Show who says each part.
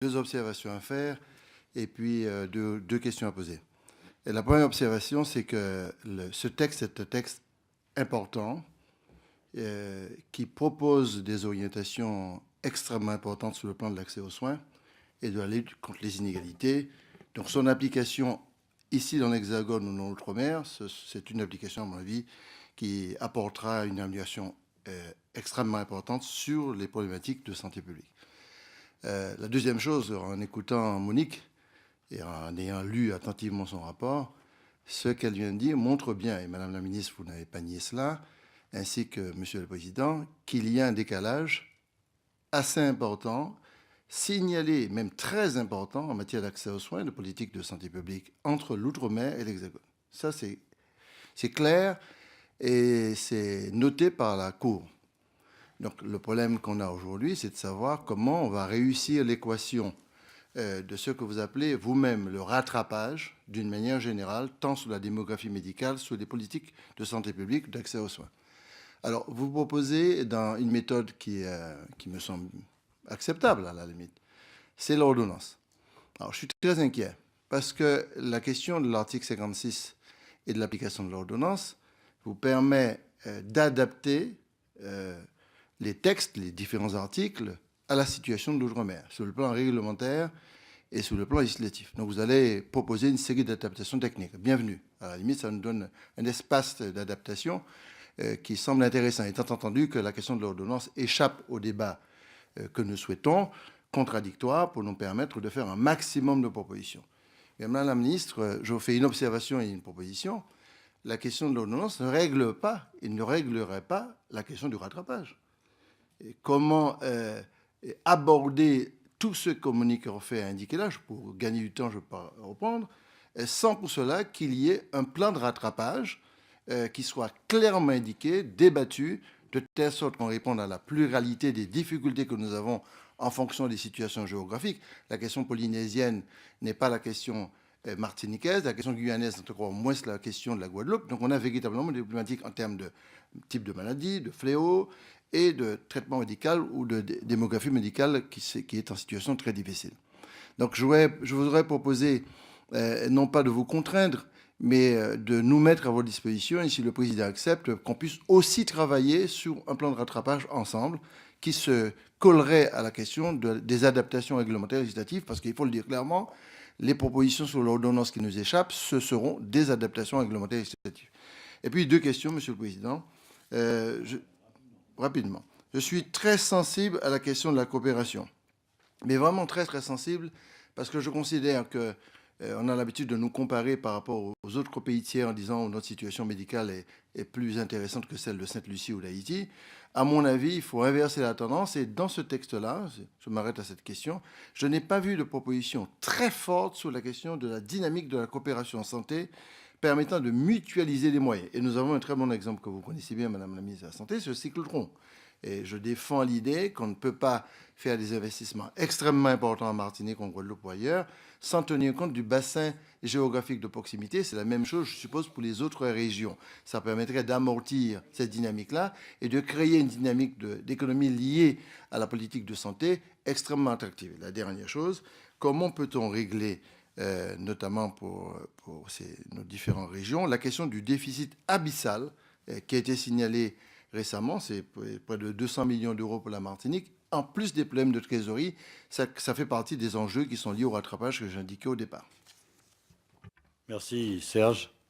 Speaker 1: Deux observations à faire et puis deux questions à poser. Et la première observation, c'est que ce texte est un texte important qui propose des orientations extrêmement importantes sur le plan de l'accès aux soins et de la lutte contre les inégalités. Donc son application ici dans l'Hexagone ou dans l'Outre-mer, c'est une application, à mon avis, qui apportera une amélioration extrêmement importante sur les problématiques de santé publique. La deuxième chose, en écoutant Monique et en ayant lu attentivement son rapport, ce qu'elle vient de dire montre bien, et Madame la Ministre, vous n'avez pas nié cela, ainsi que Monsieur le Président, qu'il y a un décalage assez important, signalé, même très important, en matière d'accès aux soins et de politique de santé publique entre l'Outre-mer et l'Hexagone. Ça, c'est clair et c'est noté par la Cour. Donc le problème qu'on a aujourd'hui, c'est de savoir comment on va réussir l'équation de ce que vous appelez vous-même le rattrapage, d'une manière générale, tant sur la démographie médicale, sur les politiques de santé publique, d'accès aux soins. Alors, vous proposez dans une méthode qui me semble acceptable, à la limite, c'est l'ordonnance. Alors, je suis très inquiet, parce que la question de l'article 56 et de l'application de l'ordonnance vous permet d'adapter les textes, les différents articles, à la situation de l'outre-mer, sur le plan réglementaire et sur le plan législatif. Donc vous allez proposer une série d'adaptations techniques. Bienvenue. À la limite, ça nous donne un espace d'adaptation qui semble intéressant, étant entendu que la question de l'ordonnance échappe au débat que nous souhaitons, contradictoire, pour nous permettre de faire un maximum de propositions. Mais Madame la Ministre, je vous fais une observation et une proposition. La question de l'ordonnance ne règle pas, et ne réglerait pas la question du rattrapage. Et comment aborder tout ce que Monique Orphée a indiqué là, pour gagner du temps, je ne vais pas reprendre, sans pour cela qu'il y ait un plan de rattrapage qui soit clairement indiqué, débattu, de telle sorte qu'on réponde à la pluralité des difficultés que nous avons en fonction des situations géographiques. La question polynésienne n'est pas la question martiniquaise, la question guyanaise n'est encore moins la question de la Guadeloupe. Donc on a véritablement des problématiques en termes de type de maladie, de fléau et de traitement médical ou de démographie médicale qui est en situation très difficile. Donc je voudrais proposer non pas de vous contraindre, mais de nous mettre à votre disposition, et si le président accepte, qu'on puisse aussi travailler sur un plan de rattrapage ensemble qui se collerait à la question des adaptations réglementaires législatives, parce qu'il faut le dire clairement, les propositions sur l'ordonnance qui nous échappent, ce seront des adaptations réglementaires législatives. Et puis deux questions, Monsieur le Président. Rapidement. Je suis très sensible à la question de la coopération, mais vraiment très, très sensible, parce que je considère que on a l'habitude de nous comparer par rapport aux autres pays tiers en disant que notre situation médicale est plus intéressante que celle de Sainte-Lucie ou d'Haïti. À mon avis, il faut inverser la tendance. Et dans ce texte-là, je m'arrête à cette question, je n'ai pas vu de proposition très forte sur la question de la dynamique de la coopération en santé permettant de mutualiser les moyens. Et nous avons un très bon exemple que vous connaissez bien, Madame la ministre de la Santé, c'est le cyclotron. Et je défends l'idée qu'on ne peut pas faire des investissements extrêmement importants en Martinique, en Guadeloupe ou ailleurs, sans tenir compte du bassin géographique de proximité. C'est la même chose, je suppose, pour les autres régions. Ça permettrait d'amortir cette dynamique-là et de créer une dynamique d'économie liée à la politique de santé extrêmement attractive. La dernière chose, comment peut-on régler, notamment pour nos différentes régions, la question du déficit abyssal qui a été signalé récemment, c'est près de 200 millions d'euros pour la Martinique, en plus des problèmes de trésorerie. Ça fait partie des enjeux qui sont liés au rattrapage que j'indiquais au départ.
Speaker 2: Merci Serge.